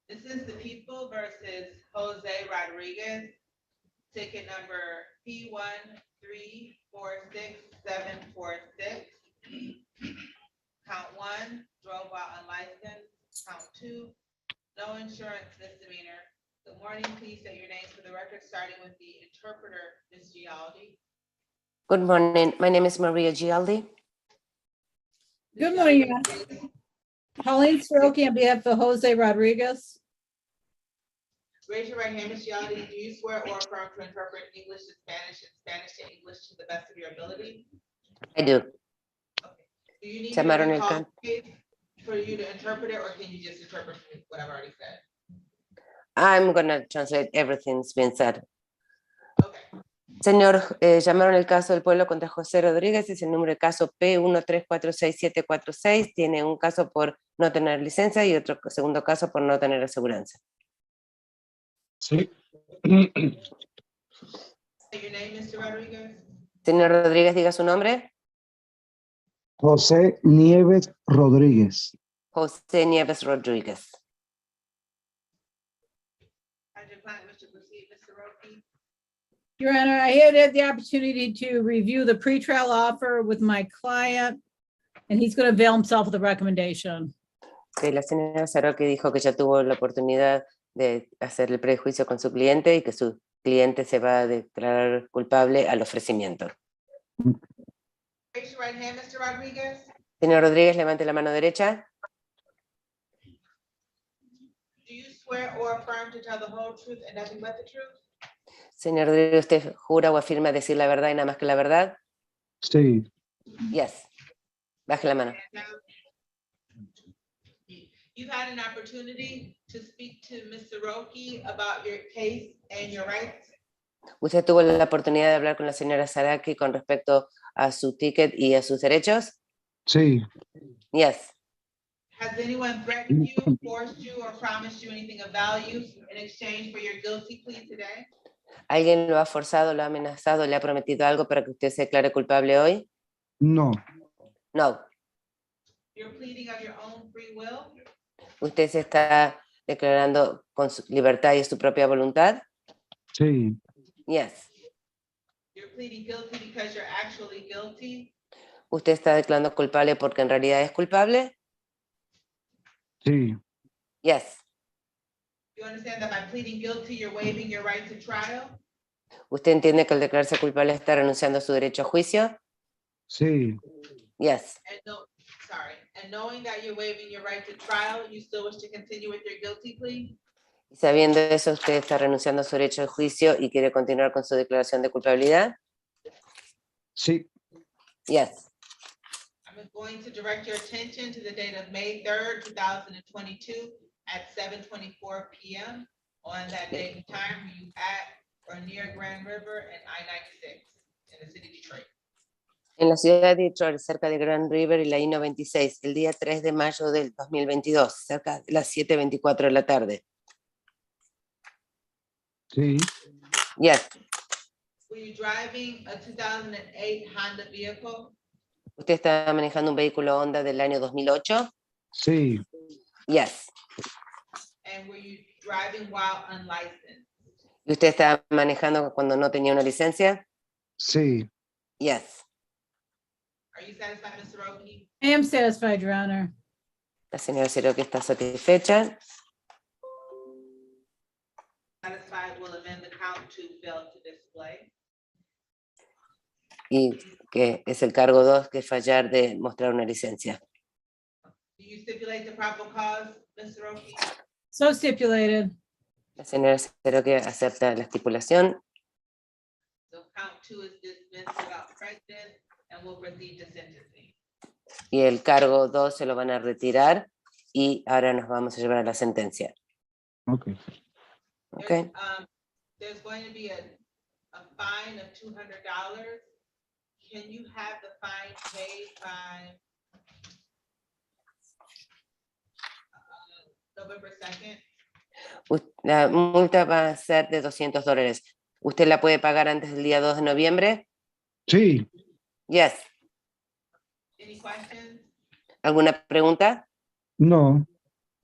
This is the People versus Jose Rodriguez, ticket number P1346746. Count 1, drove while unlicensed. Count 2, no insurance misdemeanor. Good morning, please state your names for the record, starting with the interpreter, Ms. Gialdi. Good morning. My name is Maria Gialdi. Good morning, Your Honor. Pauline Soroki on behalf of Jose Rodriguez. Raise your right hand, Ms. Gialdi. Do you swear or affirm to interpret English to Spanish and Spanish to English to the best of your ability? I do. Do you need me Llamaron to el recall can- the case for you to interpret it, or can you just interpret what I've already said? I'm going to translate everything's been said. Okay. Señor, llamaron el caso del pueblo contra José Rodríguez, es el número de caso P1346746, tiene un caso por no tener licencia y otro segundo caso por no tener aseguranza. Sí. Say your name, Mr. Rodriguez. Señor Rodríguez, diga su nombre. José Nieves Rodríguez. José Nieves Rodríguez. How's your client wish to proceed, Mr. Roki? Your Honor, I had the opportunity to review the pretrial offer with my client, and he's going to avail himself of the recommendation. Sí, la señora Saroki dijo que ya tuvo la oportunidad de hacer el prejuicio con su cliente y que su cliente se va a declarar culpable al ofrecimiento. Raise your right hand, Mr. Rodriguez. Señor Rodríguez, levante la mano derecha. Do you swear or affirm to tell the whole truth and nothing but the truth? Señor Rodríguez, ¿usted jura o afirma decir la verdad y nada más que la verdad? Sí. Yes. Baje la mano. You've had an opportunity to speak to Mr. Roki about your case and your rights. ¿Usted tuvo la oportunidad de hablar con la señora Saraki con respecto a su ticket y a sus derechos? Sí. Yes. Has anyone threatened you, forced you, or promised you anything of value in exchange for your guilty plea today? ¿Alguien lo ha forzado, lo ha amenazado, le ha prometido algo para que usted se declare culpable hoy? No. No. You're pleading of your own free will? ¿Usted se está declarando con su libertad y su propia voluntad? Sí. Yes. You're pleading guilty because you're actually guilty? ¿Usted está declarando culpable porque en realidad es culpable? Sí. Yes. You understand that by pleading guilty, you're waiving your right to trial? ¿Usted entiende que al declararse culpable está renunciando a su derecho a juicio? Sí. Yes. And knowing that you're waiving your right to trial, you still wish to continue with your guilty plea? Y sabiendo eso, ¿usted está renunciando a su derecho de juicio y quiere continuar con su declaración de culpabilidad? Sí. Yes. I'm going to direct your attention to the date of May 3rd, 2022 at 7:24 p.m. On that date and time, were you at or near Grand River and I-96 in the city of Detroit? En la ciudad de Detroit, cerca de Grand River y la I-96, el día 3 de mayo del 2022, cerca de las 7:24 de la tarde. Sí. Yes. Were you driving a 2008 Honda vehicle? ¿Usted está manejando un vehículo Honda del año 2008? Sí. Yes. And were you driving while unlicensed? ¿Y usted está manejando cuando no tenía una licencia? Sí. Yes. Are you satisfied, Mr. Roki? I am satisfied, Your Honor. La señora Cherokee está satisfecha. Satisfied, will amend the count to fail to display. Y que es el cargo 2, que es fallar de mostrar una licencia. Do you stipulate the probable cause, Mr. Roki? So stipulated. La señora Cherokee acepta la estipulación So count 2 is dismissed without prejudice and will proceed to sentencing. y el cargo 2 se lo van a retirar y ahora nos vamos a llevar a la sentencia. Ok. Okay. There's going to be a fine of $200. Can you have the fine paid by November 2nd? La multa va a ser de $200. ¿Usted la puede pagar antes del día 2 de noviembre? Sí. Yes. Any questions? ¿Alguna pregunta? No.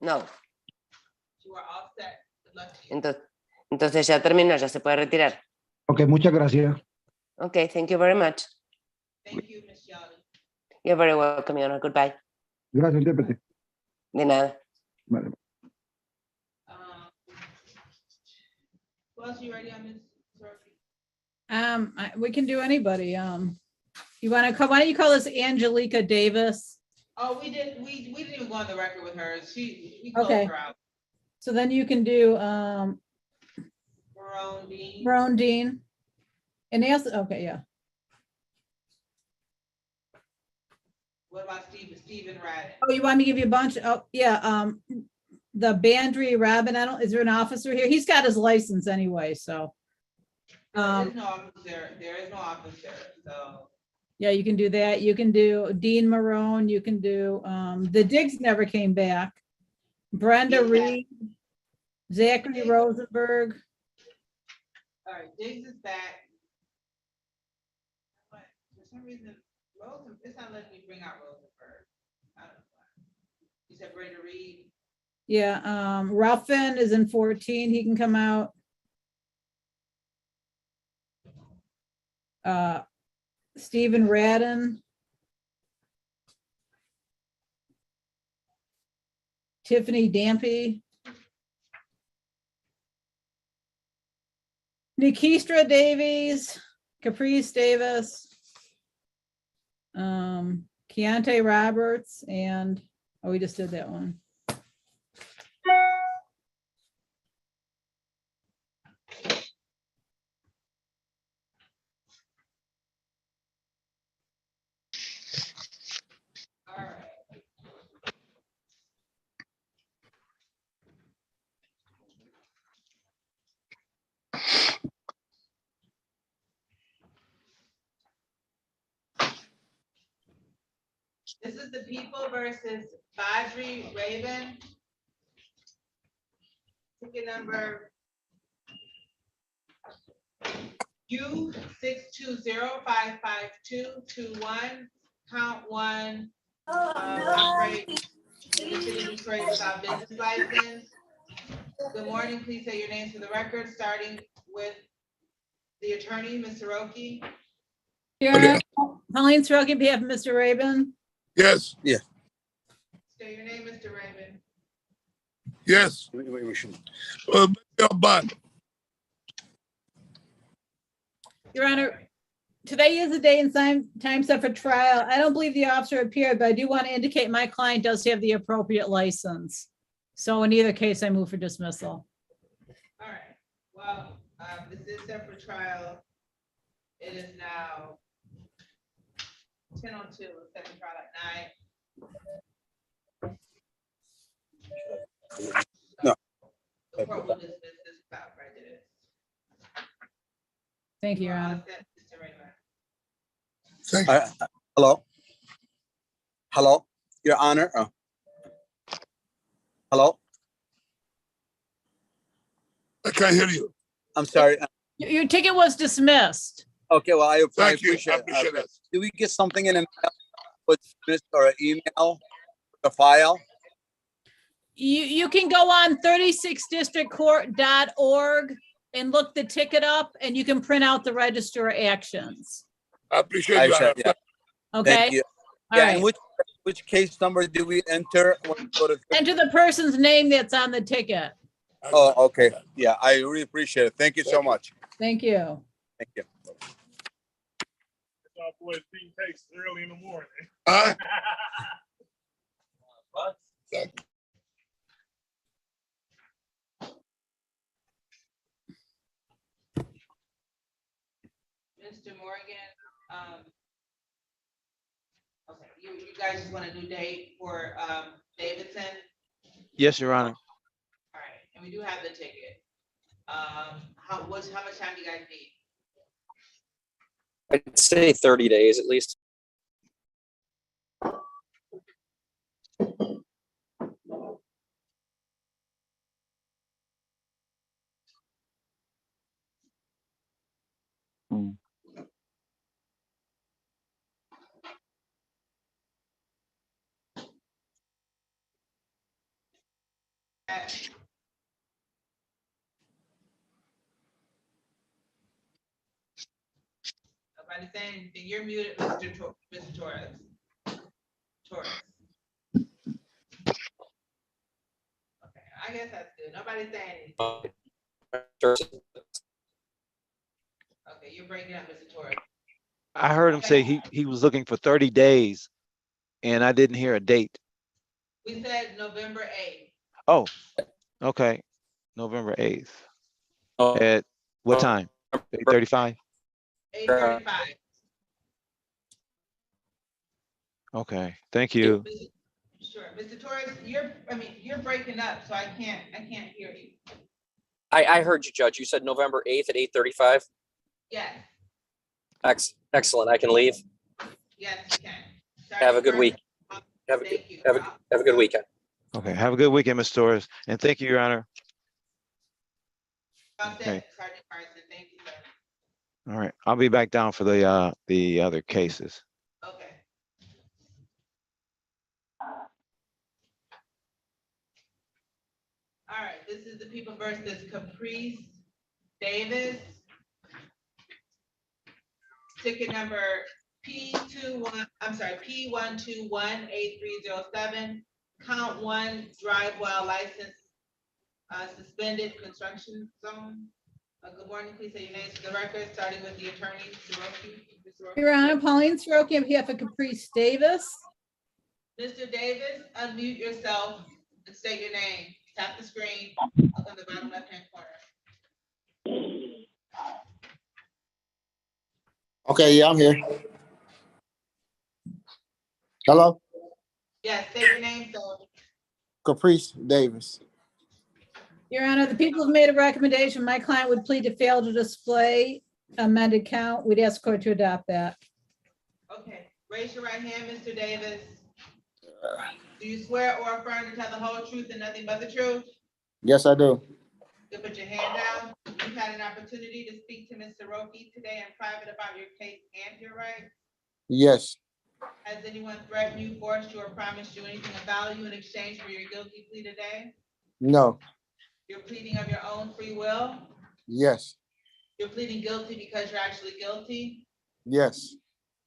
You No. are luck to you. Entonces ya terminó, ya se puede retirar. Ok, muchas gracias. Okay, thank you very much. Thank you, Ms. Shelby. You're very welcome, Your Honor. Goodbye. Gracias, intérprete. De nada. Vale. Who else you ready on, Ms. Soroki? We can do anybody. You want to call, why don't you call this Angelica Davis? Oh, we didn't even go on the record with her. We closed Okay. her out. So then you can do, Marone Dean. Roan Dean. And they also, okay, yeah. What about Stephen Radden? Oh, you want me to give you a bunch? Oh, yeah, the Bandry Rabbin, is there an officer here? He's got his license anyway, so. There is no officer, so. Yeah, you can do that. You can do Dean Marone, you can do, the Diggs never came back. Brenda Yeah. Reed, Zachary Rosenberg. All right, Diggs is back. But for some reason, it's not letting me bring out Rosenberg. I don't know why. You said Brenda Reed. Yeah, Ruffin is in 14, he can come out. Stephen Radden. Tiffany Dampy. Nikistra Davies, Caprice Davis. Keontae Roberts and, oh, we just did that one. All right. This is the people versus Badri Raven. Ticket number U 620552221, count one. Operate in the city of Detroit without business license. Good morning, please say your names for the record, starting with the attorney, Mr. Roki. Here, Colleen Soroki, on behalf of Mr. Rabin. Yes. Yeah. Say your name, Mr. Raven. Yes. Bond. Your Honor, today is the day and time set for trial. I don't believe the officer appeared, but I do want to indicate my client does have the appropriate license. So in either case, I move for dismissal. All right, well, this is set for trial. It is now 10:02, set for trial at 9. No. The court will dismiss this without prejudice. Thank you, Your All Honor. set, Mr. Raymond. Thank you. Hello? Hello, Your Honor? Hello? I can't hear you. I'm sorry. Your ticket was dismissed. Okay, well, I Thank you. I appreciate appreciate it. it. Do we get something in a mail with this or an email, the file? You can go on 36districtcourt.org and look the ticket up and you can print out the register of actions. I appreciate I you. said, yeah, Okay? thank you. All Yeah, right. and which case number do we enter? when we go to- Enter the person's name that's on the ticket. Oh, okay. Yeah, I really appreciate it. Thank you so much. Thank you. Thank you. Boy, being takes early in the morning. Mr. Morgan, okay, you guys just want a new date for, Davidson? Yes, Your Honor. All right, and we do have the ticket. How much time do you guys need? I'd say 30 days at least. Nobody saying anything. You're muted, Mr. Torres. Torres. Okay, I guess that's good. Nobody saying anything. Okay, you're breaking up, Mr. Torres. I heard him say he was looking for 30 days and I didn't hear a date. We said November 8th. Oh, okay. November 8th. Oh, At what time? 8:35? 8:35. Okay, thank you. Sure, Mr. Torres, you're breaking up, so I can't hear you. I heard you, Judge. You said November 8th at 8:35. Yes, Excellent. I can leave. yes, you can. Have a good week. Have a Thank you. a good weekend. Okay, have a good weekend, Ms. Torres, and thank you, Your Honor. About Okay. that, Sergeant Carson, thank you, sir. All right, I'll be back down for the other cases. Okay. All right, this is the people versus Caprice Davis. Ticket number P1218307, count 1, drive while license suspended construction zone. Good morning, please say your names for the record, starting with the attorney, Mr. Roki. Your Honor, Pauline Soroki on behalf of Caprice Davis. Mr. Davis, unmute yourself and state your name. Tap the screen up on the bottom left-hand corner. Okay, yeah, I'm here. Hello, Yes, state your name, sir. Caprice Davis. Your Honor, the people have made a recommendation. My client would plead to fail to display amended count. We'd ask court to adopt that. Okay, raise your right hand, Mr. Davis. Do you swear or affirm to tell the whole truth and nothing but the truth? Yes, I do. You put your hand down. You've had an opportunity to speak to Mr. Roki today in private about your case and your rights. Yes, Has anyone threatened you, forced you, or promised you anything of value in exchange for your guilty plea today? no, You're pleading of your own free will? yes, You're pleading guilty because you're actually guilty? yes,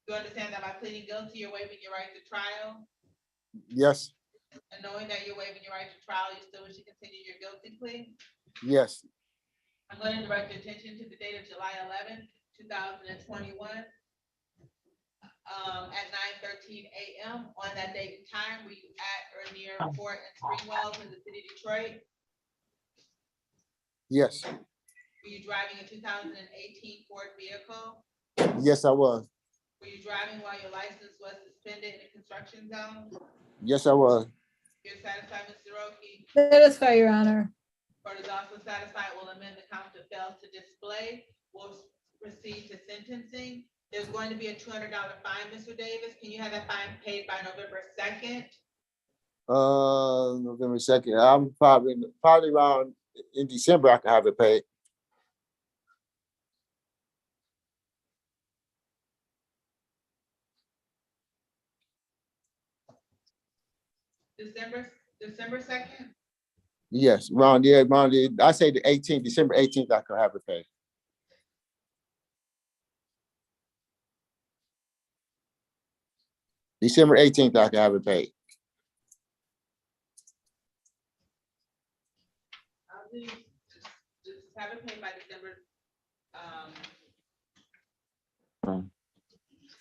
You understand that by pleading guilty, you're waiving your right to trial? yes, And knowing that you're waiving your right to trial, you still wish to continue your guilty plea? yes, I'm going to direct your attention to the date of July 11th, 2021. At 9:13 a.m. on that date and time, were you at or near Fort and Springwells in the city of Detroit? yes, Were you driving a 2018 Ford vehicle? yes, I was. Were you driving while your license was suspended in a construction zone? Yes, I was. You're satisfied, Mr. Roki? Satisfy, Your Honor. Court is also satisfied. Will amend the count to fail to display. We'll proceed to sentencing. There's going to be a $200 fine, Mr. Davis. Can you have that fine paid by November 2nd? November 2nd. I'm probably around in December. I can have it paid. December 2nd? Yes, I say the 18th, December 18th. I can have it paid. December 18th. I can have it paid. I'll do, just have it paid by December.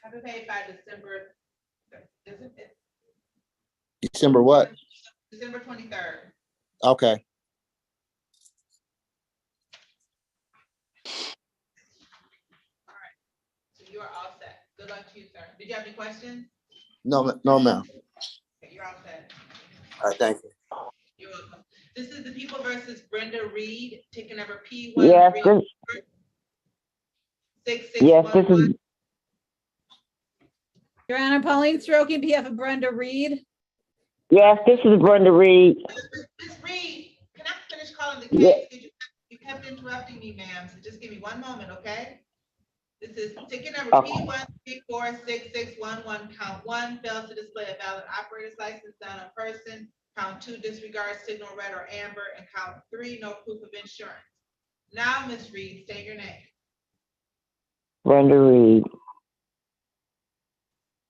Have it paid by December. December what? December 23rd. Okay. So you are all set. Good luck to you, sir. Did you have any questions? No, no, ma'am. Okay, you're all set. All right, thank you. You're welcome. This is the people versus Brenda Reed, ticket number P1. Yes, this is, Your Honor, Pauline Soroki on behalf of Brenda Reed. yes, this is Brenda Reed. Ms. Reed, can I finish calling the Yeah. case? You kept interrupting me, ma'am, so just give me one moment, okay? This is ticket number Okay. P1346611, count 1, fails to display a valid operator's license done on person. Count 2, disregards signal red or amber, and count 3, no proof of insurance. Now, Ms. Reed, state your name. Brenda Reed.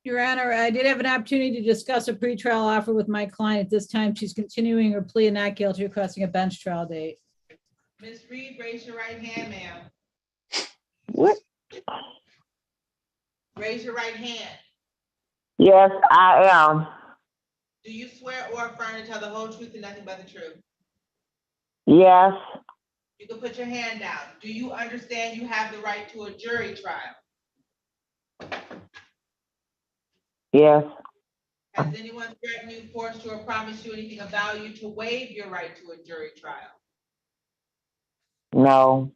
Your Honor, I did have an opportunity to discuss a pretrial offer with my client. At this time, she's continuing her plea of not guilty, requesting a bench trial date. Ms. Reed, raise your right hand, ma'am. What? Raise your right hand. Yes, I am. Do you swear or affirm to tell the whole truth and nothing but the truth? Yes, You can put your hand down. Do you understand you have the right to a jury trial? yes, Has anyone threatened you, forced you, or promised you anything of value to waive your right to a jury trial? no,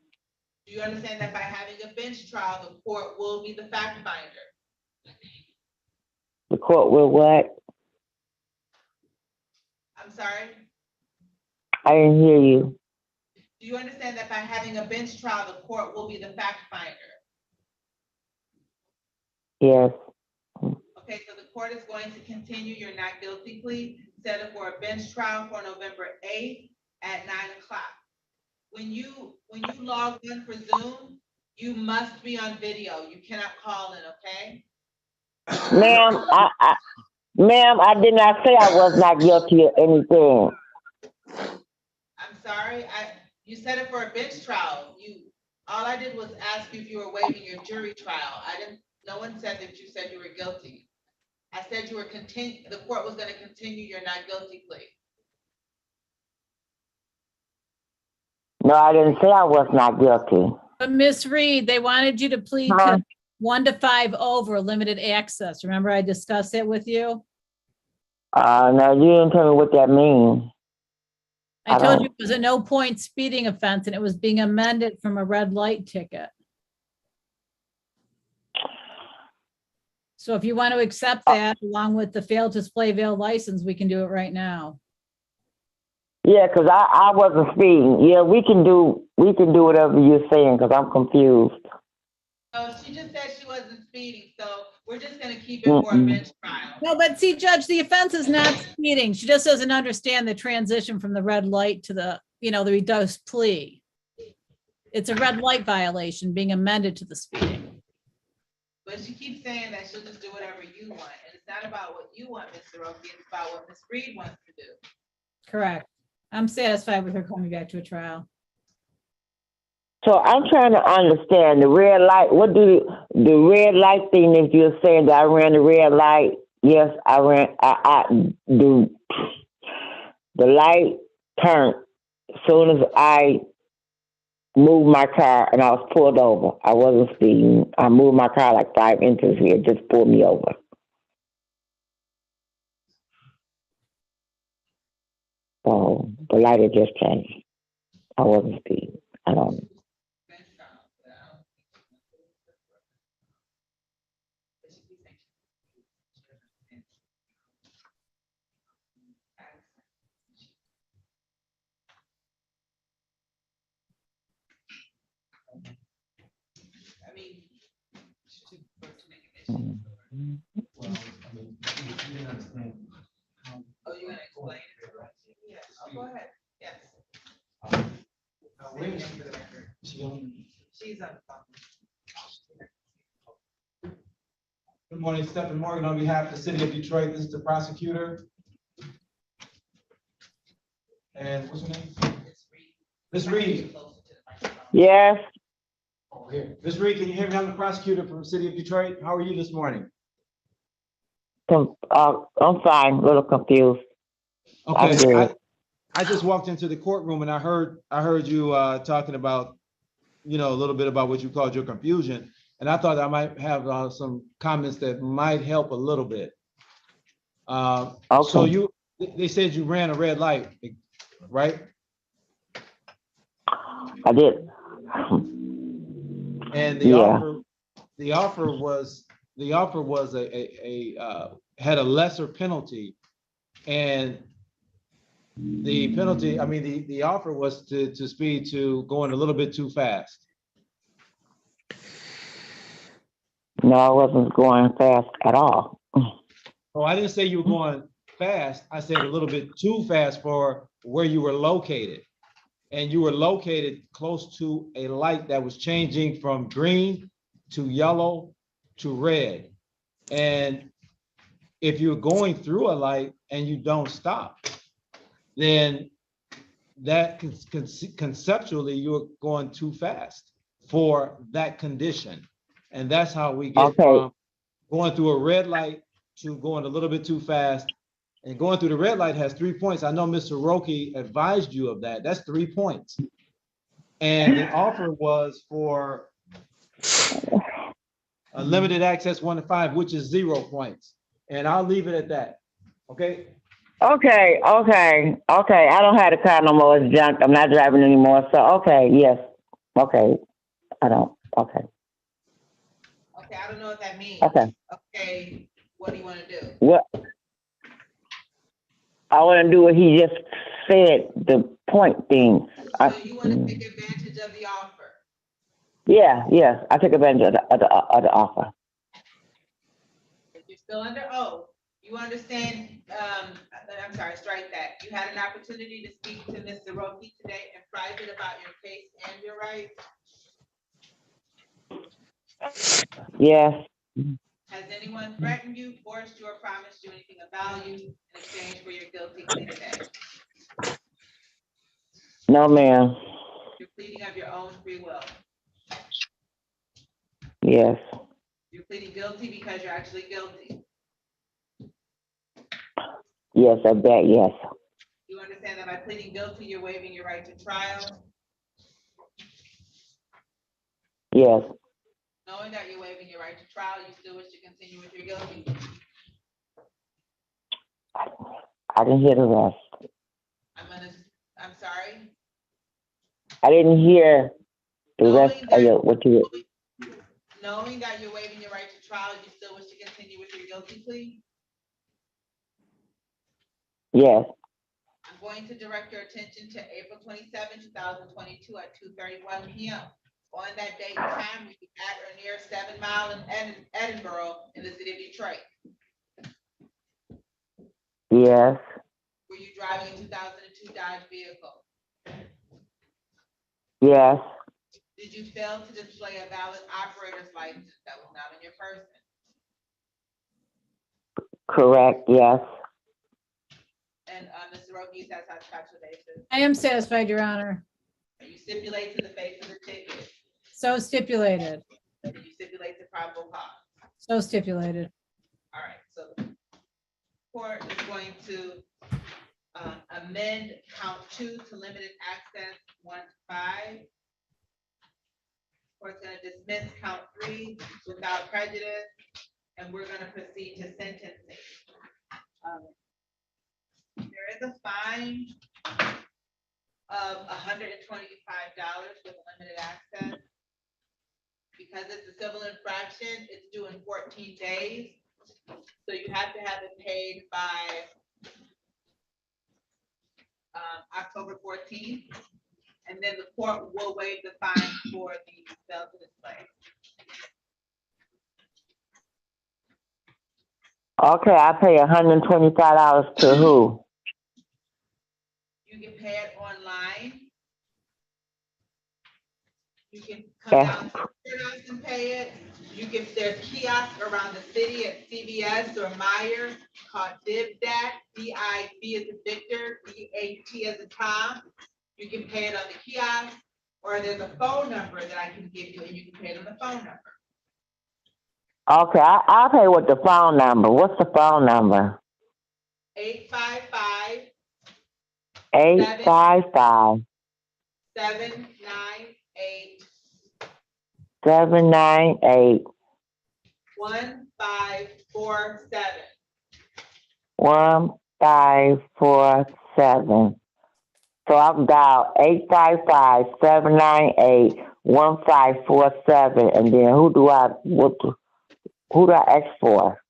Do you understand that by having a bench trial, the court will be the fact finder? the court will what? I'm sorry? I didn't hear you. Do you understand that by having a bench trial, the court will be the fact finder? Yes, Okay, so the court is going to continue your not guilty plea, set it for a bench trial for November 8th at 9 o'clock. When you log in for Zoom, you must be on video. You cannot call in, okay? ma'am, ma'am, I did not say I was not guilty of anything. I'm sorry, you set it for a bench trial. All I did was ask you if you were waiving your jury trial. No one said that you said you were guilty. I said the court was gonna continue your not guilty plea. No, I didn't say I was not guilty. But Ms. Reed, they wanted you to plead Huh? 1 to 5 over limited access. Remember I discussed it with you? No, you didn't tell me what that means. I I told don't- you it was a no point speeding offense and it was being amended from a red light ticket. So if you want to accept that along with the failed display veil license, we can do it right now. Yeah, because I wasn't speeding. Yeah, we can do whatever you're saying because I'm confused. Oh, she just said she wasn't speeding, so we're just gonna keep it for a bench trial. No, but see, Judge, the offense is not speeding. She just doesn't understand the transition from the red light to the reduced plea. It's a red light violation being amended to the speeding. But she keeps saying that she'll just do whatever you want, and it's not about what you want, Mr. Roki, it's about what Ms. Reed wants to do. Correct. I'm satisfied with her coming back to a trial. So I'm trying to understand the red light. What do the red light thing that you're saying that I ran the red light? Yes, I ran. The light turned as soon as I moved my car and I was pulled over. I wasn't speeding. I moved my car like 5 inches here, just pulled me over. So the light had just changed. I wasn't speeding. I don't. Bench trial, but I don't think but she keeps saying I mean. Oh, you're gonna explain it to us? Yes, oh, go ahead, yes. She's on the phone. Good morning, Stephen Morgan on behalf of the city of Detroit. This is the prosecutor. And what's her name? Ms. Reed. Yes. Oh, here. Ms. Reed, can you hear me? I'm the prosecutor from the city of Detroit. How are you this morning? I'm fine, a little confused. I'm Okay, good. I just walked into the courtroom and I heard you talking about, a little bit about what you called your confusion. And I thought I might have some comments that might help a little bit. Okay. So they said you ran a red light, right? I did. And Yeah. the offer was had a lesser penalty, and the penalty, the offer was to speed to going a little bit too fast. No, I wasn't going fast at all. Oh, I didn't say you were going fast. I said a little bit too fast for where you were located. And you were located close to a light that was changing from green to yellow to red. And if you're going through a light and you don't stop, then that conceptually you're going too fast for that condition. And that's how we get from going through a red light to going a little bit too fast. And going through the red light has 3 points. I know Mr. Roki advised you of that. That's 3 points. And the offer was for a limited access 1 to 5, which is 0 points. And I'll leave it at that. Okay. Okay. I don't have the car no more. It's junk. I'm not driving anymore. So, okay, yes. Okay. I don't. Okay. Okay, I don't know what that means. Okay. Okay, what do you want to do? What? I want to do what he just said, the point thing. So you want to take advantage of the offer? Yes. I took advantage of the offer. If you're still under oath, you understand, I'm sorry, strike that. You had an opportunity to speak to Mr. Roki today in private about your case and your rights. Yes. Has anyone threatened you, forced you, or promised you anything of value in exchange for your guilty plea today? No, ma'am. You're pleading of your own free will. Yes. You're pleading guilty because you're actually guilty. Yes, I bet, yes. You understand that by pleading guilty, you're waiving your right to trial? Yes. Knowing that you're waiving your right to trial, you still wish to continue with your guilty? I didn't hear the rest. I'm sorry? I didn't hear the rest of what you did. Knowing that you're waiving your right to trial, you still wish to continue with your guilty plea? Yes. I'm going to direct your attention to April 27, 2022 at 2:31 p.m. On that date and time, we be at or near 7 Mile in Edinburgh in the city of Detroit. Yes. Were you driving a 2002 Dodge vehicle? Yes. Did you fail to display a valid operator's license that was not in your person? Correct, yes. And Mr. Roki, that's how factual basis. I am satisfied, Your Honor. You stipulate to the face of the ticket. So stipulated. You stipulate to probable cause. So stipulated. All right, so the court is going to amend count 2 to limited access 1 to 5. Court's going to dismiss count 3 without prejudice, and we're going to proceed to sentencing. There is a fine of $125 with limited access. Because it's a civil infraction, it's due in 14 days. So you have to have it paid by October 14th. And then the court will waive the fine for the sale to display. Okay, I pay $125 to who? You can pay it online. You can come down to the courthouse and pay it. You can, there's kiosks around the city at CVS or Meyer called DIVDAT, D-I-V as in Victor, D-A-T as in Tom. You can pay it on the kiosk, or there's a phone number that I can give you and you can pay it on the phone number. Okay, I'll pay with the phone number. What's the phone number? 855 855 798 798 1547. 1547. So I've dialed 855-798-1547, and then who do I ask for?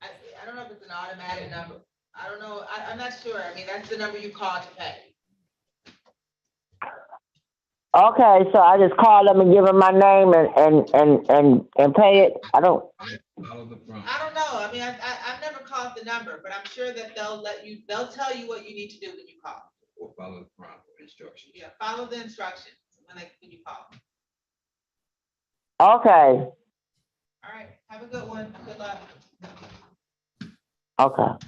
I don't know if it's an automatic number. I don't know. I'm not sure. I mean, that's the number you call to pay. Okay, so I just call them and give them my name and pay it. I don't know. I mean, I've never called the number, but I'm sure that they'll tell you what you need to do when you call. Or follow the proper instructions. Yeah, follow the instructions when you call. Okay. All right, have a good one. Good luck. Okay. All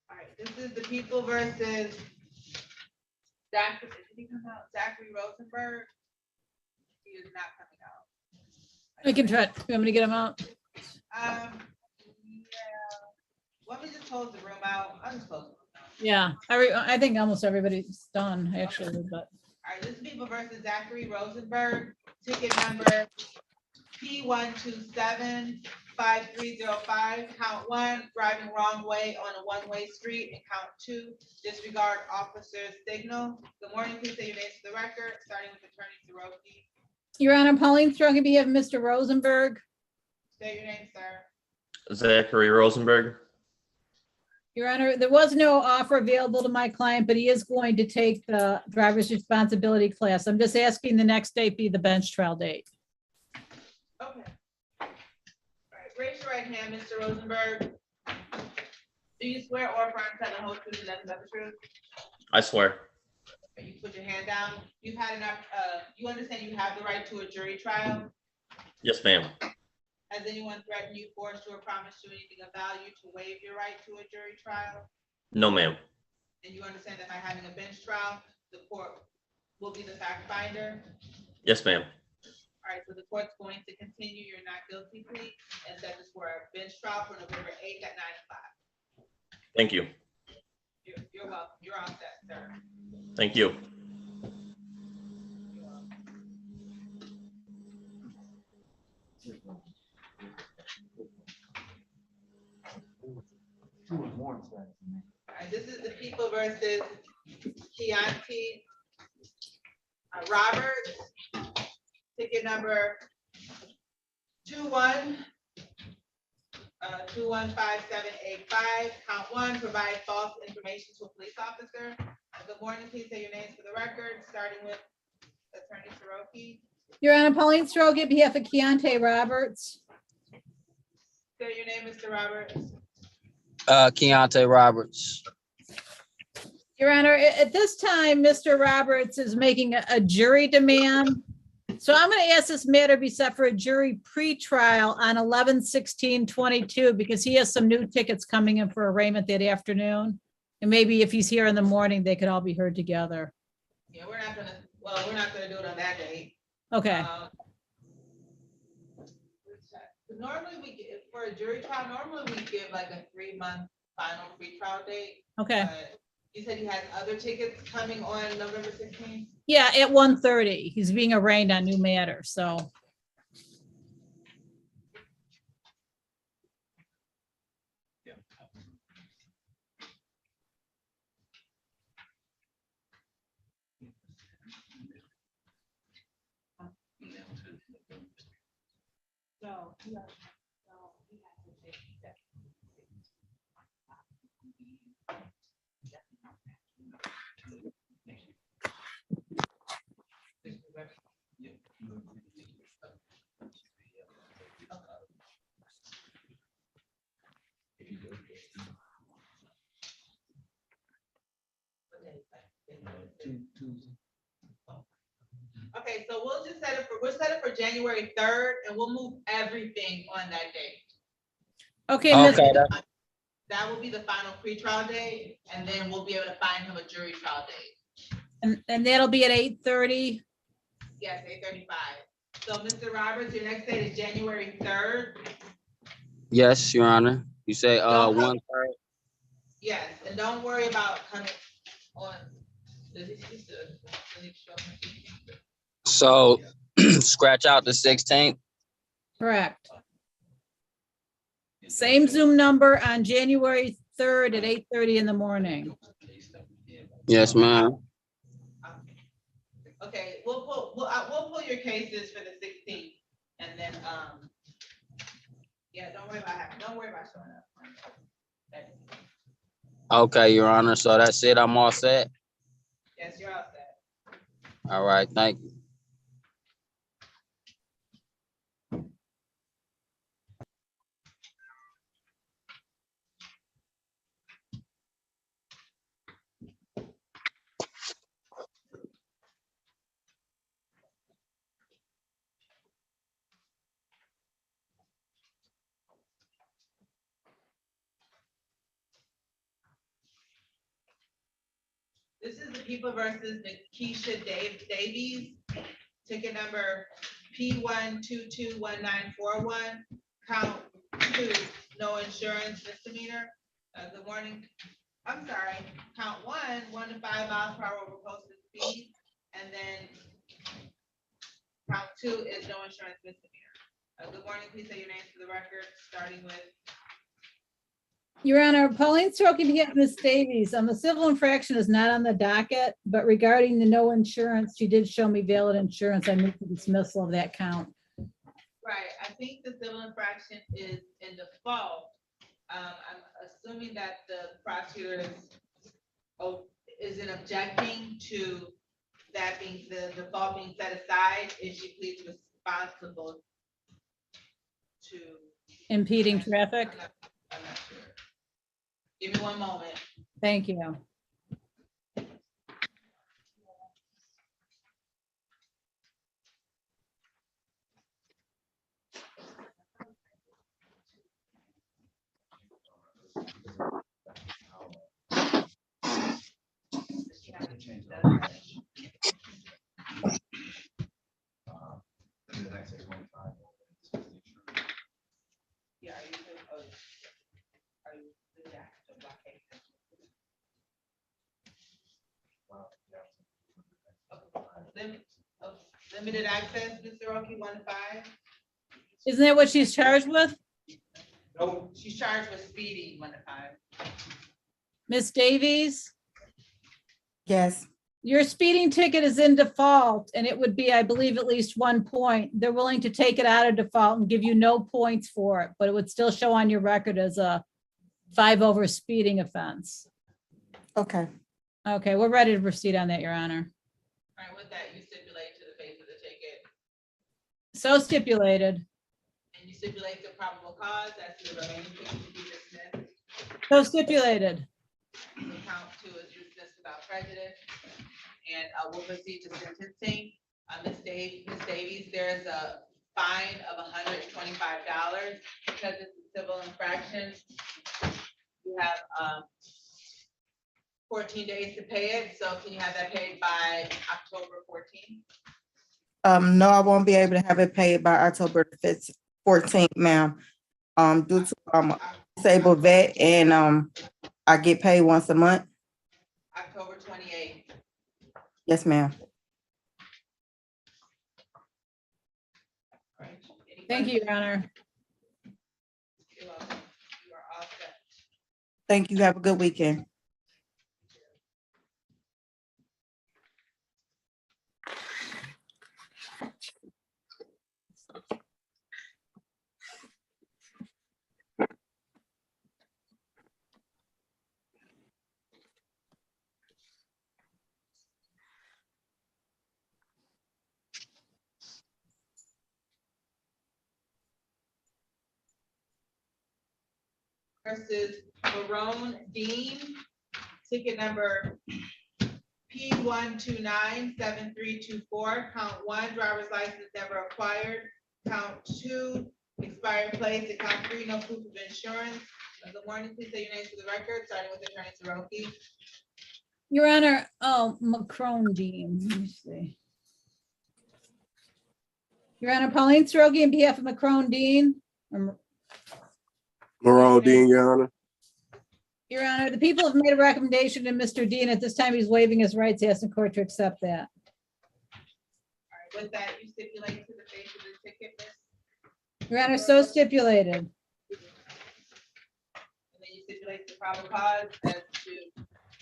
right, this is the people versus Zachary, did he come out? Zachary Rosenberg. He is not coming out. I can try. You want me to get him out? Yeah. Want me to just close the room out? I'll just close the room out. Yeah, I think almost everybody's done actually, but All right, this is people versus Zachary Rosenberg, ticket number P1275305, count 1, driving wrong way on a one-way street, and count 2, disregard officer's signal. Good morning, please say your names for the record, starting with Attorney Soroki. Your Honor, Pauline Strong, we have Mr. Rosenberg. State your name, sir. Zachary Rosenberg. Your Honor, there was no offer available to my client, but he is going to take the driver's responsibility class. I'm just asking the next date be the bench trial date. Okay. All right, raise your right hand, Mr. Rosenberg. Do you swear or affirm to tell the whole truth and nothing but the truth? I swear. You put your hand down. You've had enough, you understand you have the right to a jury trial? Yes, ma'am. Has anyone threatened you, forced you, or promised you anything of value to waive your right to a jury trial? No, ma'am. And you understand that by having a bench trial, the court will be the fact finder? Yes, ma'am. All right, so the court's going to continue your not guilty plea and set this for a bench trial for November 8th at 9:00. Thank you. You're welcome. You're all set, sir. Thank you. All right, this is the people versus Keontae Roberts, ticket number 215785, count 1, provide false information to a police officer. Good morning, please say your names for the record, starting with Attorney Soroki. Your Honor, Pauline Strong, on behalf of Keontae Roberts. Say your name, Mr. Roberts. Keontae Roberts. Your Honor, at this time, Mr. Roberts is making a jury demand. So I'm going to ask this matter be set for a jury pretrial on 11/16/22 because he has some new tickets coming in for arraignment that afternoon. And maybe if he's here in the morning, they could all be heard together. Yeah, we're not gonna do it on that date. Okay. Normally we give, for a jury trial, normally we give like a 3-month final pretrial date. Okay. But you said you had other tickets coming on November 16th? Yeah, at 1:30. He's being arraigned on new matters, so. So, okay, so we'll set it for January 3rd and we'll move everything on that date. Okay. That will be the final pretrial date, and then we'll be able to find him a jury trial date. And that'll be at 8:30. Yes, 8:35. So, Mr. Roberts, your next date is January 3rd. Yes, Your Honor. You say 1:30. Yes, and don't worry about coming on. So scratch out the 16th. Correct. Same Zoom number on January 3rd at 8:30 in the morning. Yes, ma'am. Okay, we'll pull your cases for the 16th, and then yeah, don't worry about showing up. Okay. Okay, Your Honor. So that's it. I'm all set. Yes, you're all set. All right. Thank you. This is the People versus Nikisha Davies, ticket number P1221941, count 2, no insurance misdemeanor. Good morning. I'm sorry, count 1 to 5 miles per hour over posted speed, and then count 2 is no insurance misdemeanor. Good morning, please say your names for the record, starting with. Your Honor, Pauline Stroke and Ms. Davies, the civil infraction is not on the docket, but regarding the no insurance, she did show me valid insurance. I moved the dismissal of that count. Right, I think the civil infraction is in default. I'm assuming that the prosecutor isn't objecting to that being, the default being set aside, if she pleads responsible to. Impeding traffic. I'm not sure. Give me one moment. Thank you. Yeah, are you good? Oh, are you good? Yeah, so blockade. Limited access, Mr. Roki, 1 to 5. Isn't that what she's charged with? No, she's charged with speeding, 1 to 5. Ms. Davies, Yes. your speeding ticket is in default and it would be, I believe, at least 1 point. They're willing to take it out of default and give you no points for it, but it would still show on your record as a 5 over speeding offense. Okay. Okay, we're ready to proceed on that, Your Honor. All right, with that, you stipulate to the face of the ticket, So stipulated. and you stipulate the probable cause, that's the remaining things to be dismissed. So stipulated. So count 2 is dismissed without prejudice. And we'll proceed to sentencing. Ms. Davies, there's a fine of $125 because it's a civil infraction. You have 14 days to pay it. So can you have that paid by October 14th? No, I won't be able to have it paid by October 14th, ma'am. Due to a disabled vet and I get paid once a month. October 28th. Yes, ma'am. All right. Any Thank you, Your Honor. You're welcome. You are all set. Thank you. Have a good weekend. Versus Barone Dean, ticket number P1297324, count 1, driver's license never acquired, count 2, expired plates, and count 3, no proof of insurance. Good morning, please say your names for the record, starting with Attorney Soroki. Your Honor, Macron Dean, let me see. Your Honor, Pauline Soroki on behalf of Macron Dean. Morale Dean, Your Honor. Your Honor, the people have made a recommendation to Mr. Dean. At this time, he's waiving his rights, asking court to accept that. All right, with that, you stipulate to the face of the ticket, Ms. Your Honor, so stipulated. And then you stipulate the probable cause as to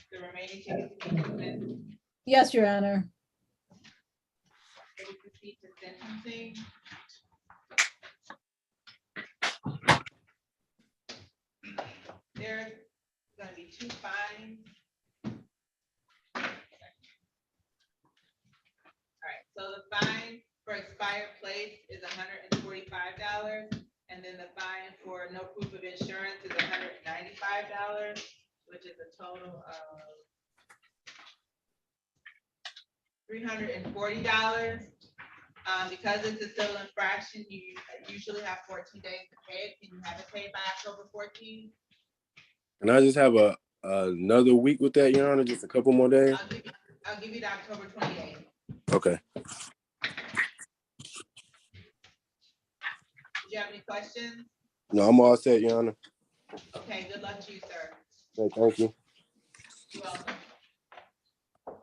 the remaining tickets to be dismissed. Yes, Your Honor. Okay, we proceed to sentencing. There's gonna be 2 fines. All right, so the fine for expired plates is $145, and then the fine for no proof of insurance is $195, which is a total of $340. Because it's a civil infraction, you usually have 14 days to pay it. Can you have it paid by October 14th? And I just have Another week with that, Your Honor, just a couple more days? I'll give you the October 28th. Okay. Do you have any questions? No, I'm all set, Your Honor. Okay, good luck to you, sir. Okay, thank you. You're welcome. All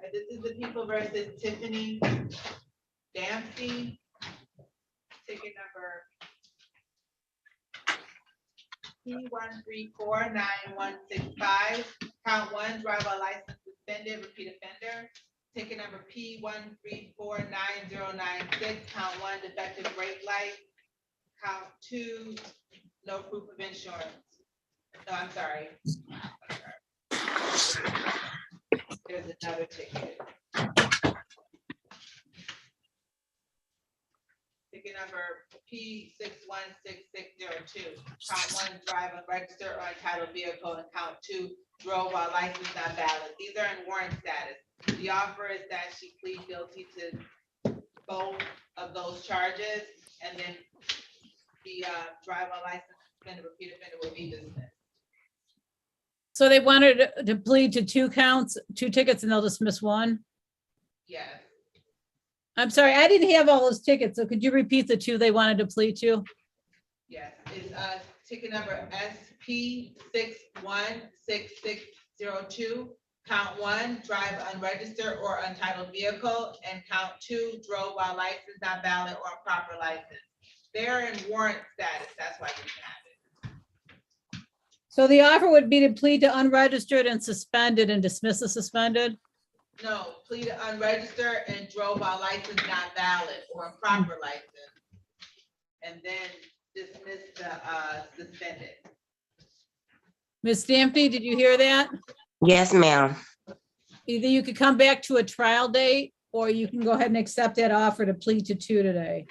right, this is the People versus Tiffany Dempsey. Ticket number P13491165. Count one, driver license suspended, repeat offender. Ticket number P13499096. Count one, defective brake light. Count two, no proof of insurance. No, I'm sorry. There's another ticket. Ticket number P616602. Count one, drive unregistered or untitled vehicle, and count two, drove while license not valid. These are in warrant status. The offer is that she plead guilty to both of those charges, and then the drive while license suspended, repeat offender will be dismissed. So they wanted to plead to 2 counts, 2 tickets, and they'll dismiss 1? Yes. I'm sorry, I didn't have all those tickets, so could you repeat the 2 they wanted to plead to? Yes, it's ticket number SP616602. Count one, drive unregistered or untitled vehicle, and count two, drove while license not valid or improper license. They're in warrant status, that's why you have it. So the offer would be to plead to unregistered and suspended and dismiss the suspended? No, plead unregistered and drove while license not valid or improper license. And then dismiss the suspended. Ms. Dampney, did you hear that? Yes, ma'am. Either you could come back to a trial date, or you can go ahead and accept that offer to plead to 2 today.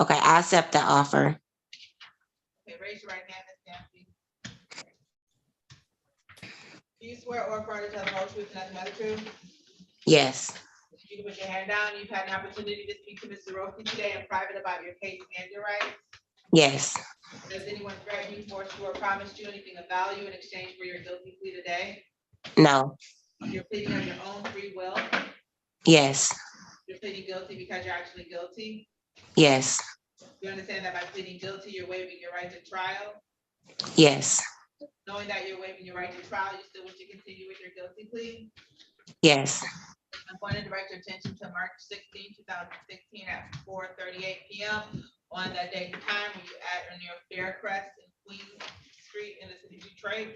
Okay, I accept the offer. Okay, raise your right hand, Ms. Dampney. Do you swear or affirm to tell the whole truth and nothing but the truth? Yes. You can put your hand down. You've had an opportunity to speak to Mr. Roki today in private about your case and your rights. Yes. Does anyone threaten you, force you, or promise you anything of value in exchange for your guilty plea today? No. You're pleading on your own free will. Yes. You're pleading guilty because you're actually guilty. Yes. You understand that by pleading guilty, you're waiving your right to trial. Yes. Knowing that you're waiving your right to trial, you still wish to continue with your guilty plea? Yes. I'm going to direct your attention to March 16, 2016 at 4:38 p.m. on that date and time when you at or near Faircrest and Queen Street in the city of Detroit.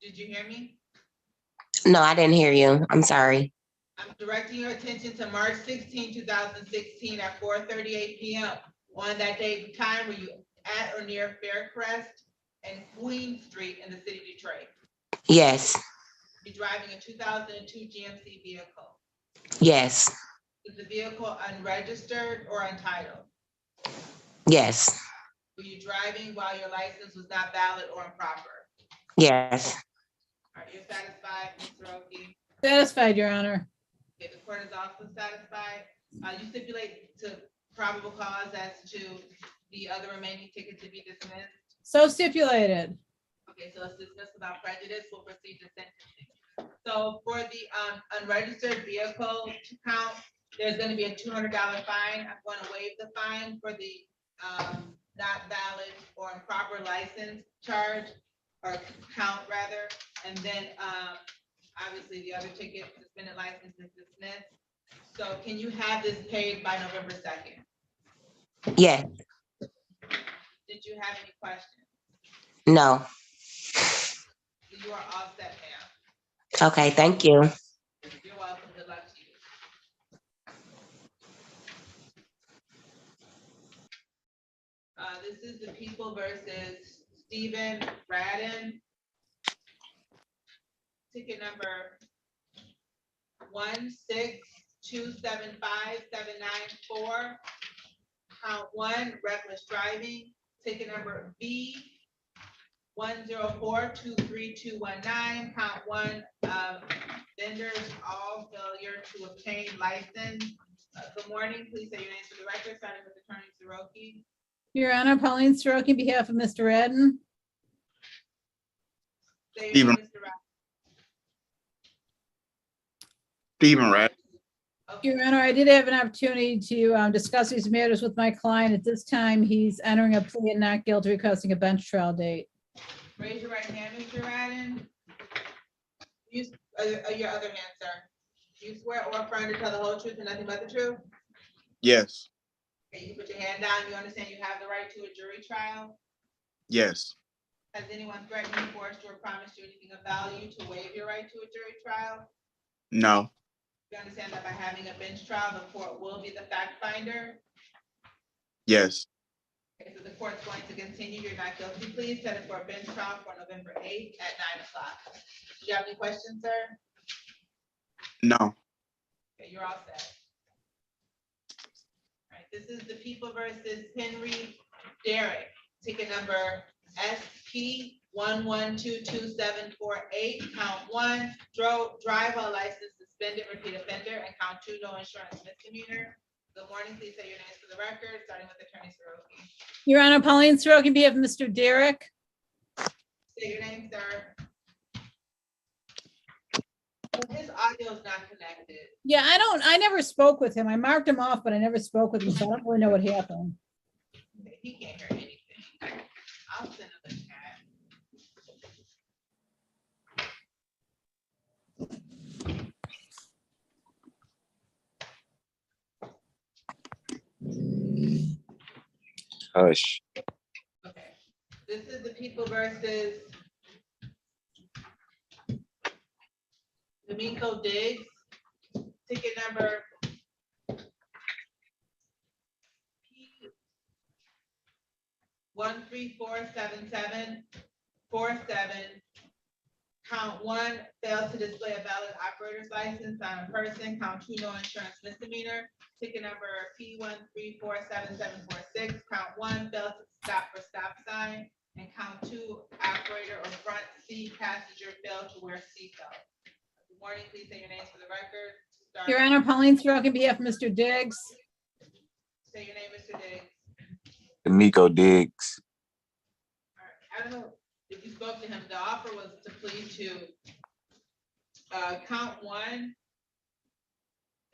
Did you hear me? No, I didn't hear you. I'm sorry. I'm directing your attention to March 16, 2016 at 4:38 p.m. on that date and time where you at or near Faircrest and Queen Street in the city of Detroit. Yes. You're driving a 2002 GMC vehicle. Yes. Is the vehicle unregistered or untitled? Yes. Were you driving while your license was not valid or improper? Yes. Are you satisfied, Mr. Oki? Satisfied, Your Honor. Okay, the court is also satisfied. You stipulate to probable cause as to the other remaining ticket to be dismissed. So stipulated. Okay, so it's dismissed without prejudice. We'll proceed to sentencing. So for the unregistered vehicle to count, there's going to be a $200 fine. I'm going to waive the fine for the not valid or improper license charge or count rather. And then obviously the other ticket, suspended license is dismissed. So can you have this paid by November 2nd? Yes. Did you have any questions? No. You are all set, ma'am. Okay, thank you. You're welcome. Good luck to you. This is the People versus Stephen Radden. Ticket number 162757994. Count one, reckless driving. Ticket number 104-23219, count one, vendors, all failure to obtain license. Good morning, please say your names for the record, starting with Attorney Soroki. Your Honor, Pauline Soroki, on behalf of Mr. Redden. Say your name, Mr. Stephen Rat. Your Honor, I did have an opportunity to discuss these matters with my client. At this time, he's entering a plea and not guilty, requesting a bench trial date. Raise your right hand, Mr. Radden. Use your other hand, sir. Do you swear or affirm to tell the whole truth and nothing but the truth? Yes. Okay, you put your hand down. You understand you have the right to a jury trial? Yes. Has anyone threatened you, forced you, or promised you anything of value to waive your right to a jury trial? No. You understand that by having a bench trial, the court will be the fact finder? Yes. Okay, so the court's going to continue your not guilty plea, set it for a bench trial for November 8th at 9 o'clock. Do you have any questions, sir? No. Okay, you're all set. All right, this is the People versus Henry Derrick, ticket number SP 1122748, count one, driver license suspended, repeat offender, and count two, no insurance misdemeanor. Good morning, please say your names for the record, starting with Attorney Soroki. Your Honor, Pauline Soroki, on behalf of Mr. Derrick. Say your name, sir. His audio is not connected. Yeah, I never spoke with him. I marked him off, but I never spoke with him, so I don't really know what happened. He can't hear anything. I'll send him the chat. Hush. Okay, this is the People versus D'Amico Diggs, ticket number P 1347747, count one, fails to display a valid operator's license on a person, count two, no insurance misdemeanor. Ticket number P 1347746, count one, fails to stop for stop sign, and count two, operator or front seat passenger failed to wear seatbelt. Good morning, please say your names for the record. Your Honor, Pauline Soroki, on behalf of Mr. Diggs. Say your name, Mr. Diggs. D'Amico Diggs. All right, I don't know if you spoke to him, the offer was to plead to count one,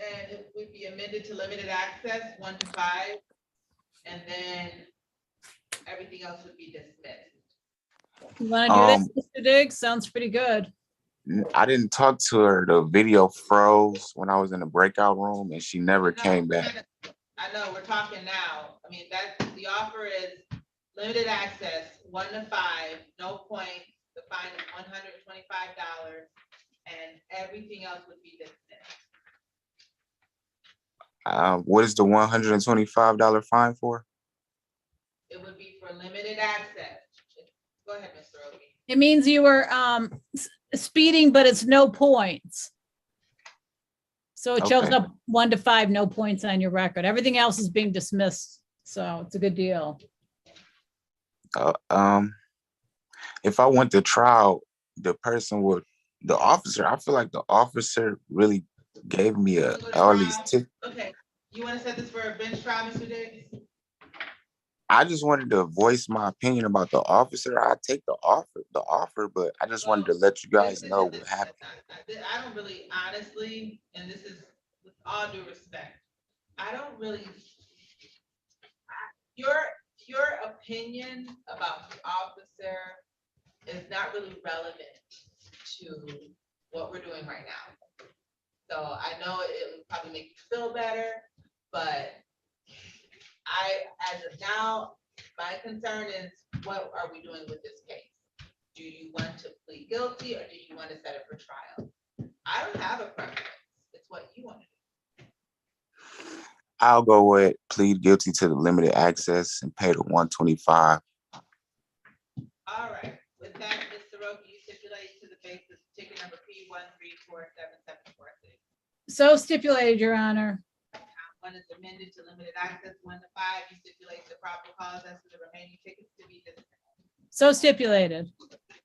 and it would be amended to limited access 1 to 5, and then everything else would be dismissed. You want to do this, Mr. Diggs? Sounds pretty good. I didn't talk to her. The video froze when I was in the breakout room and she never came back. I know, we're talking now. I mean, that's, the offer is limited access, 1 to 5, no points, the fine is $125, and everything else would be dismissed. What is the $125 fine for? It would be for limited access. Go ahead, Mr. Obi. It means you were speeding, but it's no points. So it shows Okay. up 1 to 5, no points on your record. Everything else is being dismissed. So it's a good deal. If I went to trial, the officer, I feel like the officer really gave me all these tips. Okay, you want to set this for a bench trial, Mr. Diggs? I just wanted to voice my opinion about the officer. I take the offer, but I just wanted to let you guys know what happened. I don't really, honestly, and this is with all due respect, I don't really, your opinion about the officer is not really relevant to what we're doing right now. So I know it would probably make you feel better, but as of now, my concern is, what are we doing with this case? Do you want to plead guilty or do you want to set it for trial? I don't have a preference. It's what you want to do. I'll go with plead guilty to the limited access and pay the $125. All right. With that, Mr. Roki, you stipulate to the basis ticket number P1347746. So stipulated, Your Honor. One is amended to limited access 1 to 5. You stipulate the proper cause as to the remaining tickets to be dismissed. So stipulated.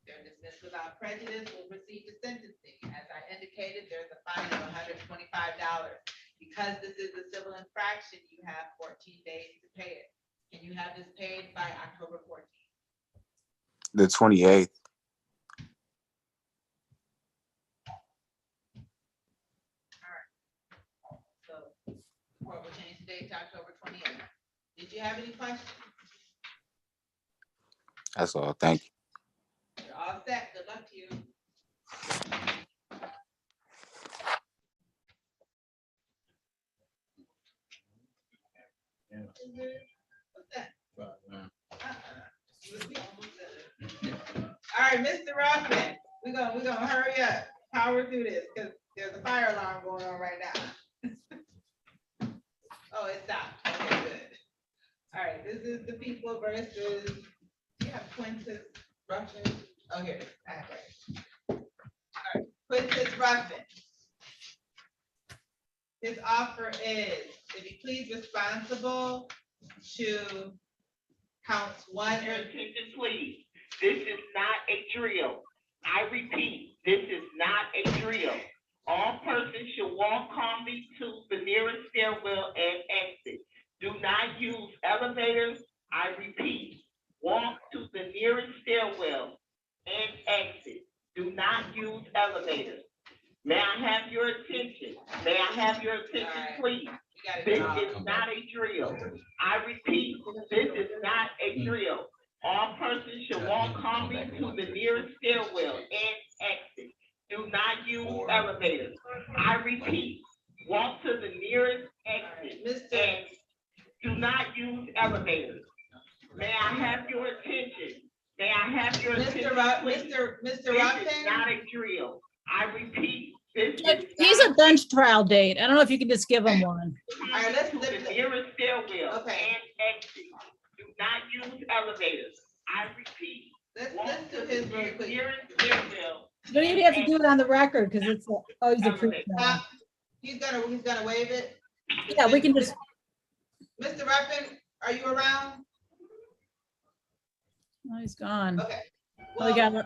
They're dismissed without prejudice, will proceed to sentencing. As I indicated, there's a fine of $125. Because this is a civil infraction, you have 14 days to pay it. Can you have this paid by October 14th? The 28th. So court will change the date to October 28th. Did you have any questions? That's all. Thank you. You're all set. Good luck to you. What's that? All right, Mr. Ruffin, we're gonna hurry up, power through this, because there's a fire alarm going on right now. Oh, it stopped. Okay, good. All right, this is the people versus, you have Quintus Ruffin. Oh, here it is. I have it. All right, Quintus Ruffin. His offer is to be please responsible to counts 1 or Attention, please. This is not a drill. I repeat, this is not a drill. All persons should walk calmly to the nearest stairwell and exit. Do not use elevators. I repeat, walk to the nearest stairwell and exit. Do not use elevators. May I have your attention? May I have your attention, please? This is not a drill. I repeat, this is not a drill. All persons should walk calmly to the nearest stairwell and exit. Do not use elevators. I repeat, walk to the nearest exit and do not use elevators. May I have your attention? May I have your attention, please? Mr. This Ruffin? is not a drill. I repeat, this But is he's a bench trial date. I don't know if you can just give him one. All right, let's to the nearest stairwell and exit. Do not use elevators. I repeat. Let's do his real quick. Nearest stairwell. You don't even have to do it on the record because it's, oh, he's a pre. He's gonna waive it. Yeah, we can just, Mr. Ruffin, are you around? oh, he's gone. Okay. Oh, we got Well,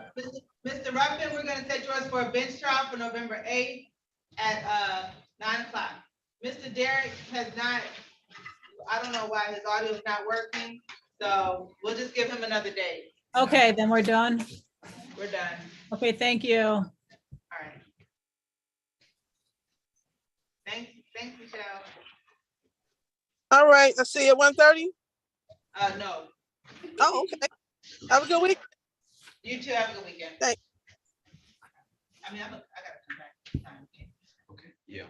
Mr. Ruffin, we're gonna set yours for a bench trial for November 8th at 9 o'clock. Mr. Derek has not, I don't know why his audio is not working, so we'll just give him another day. Okay, then we're done. We're done. Okay, thank you. All right. Thanks, Michelle. All right, I'll see you at 1:30. No. Oh, okay. Have a good week. You too, have a good weekend. Thanks. I mean, I gotta come back. Okay, yeah.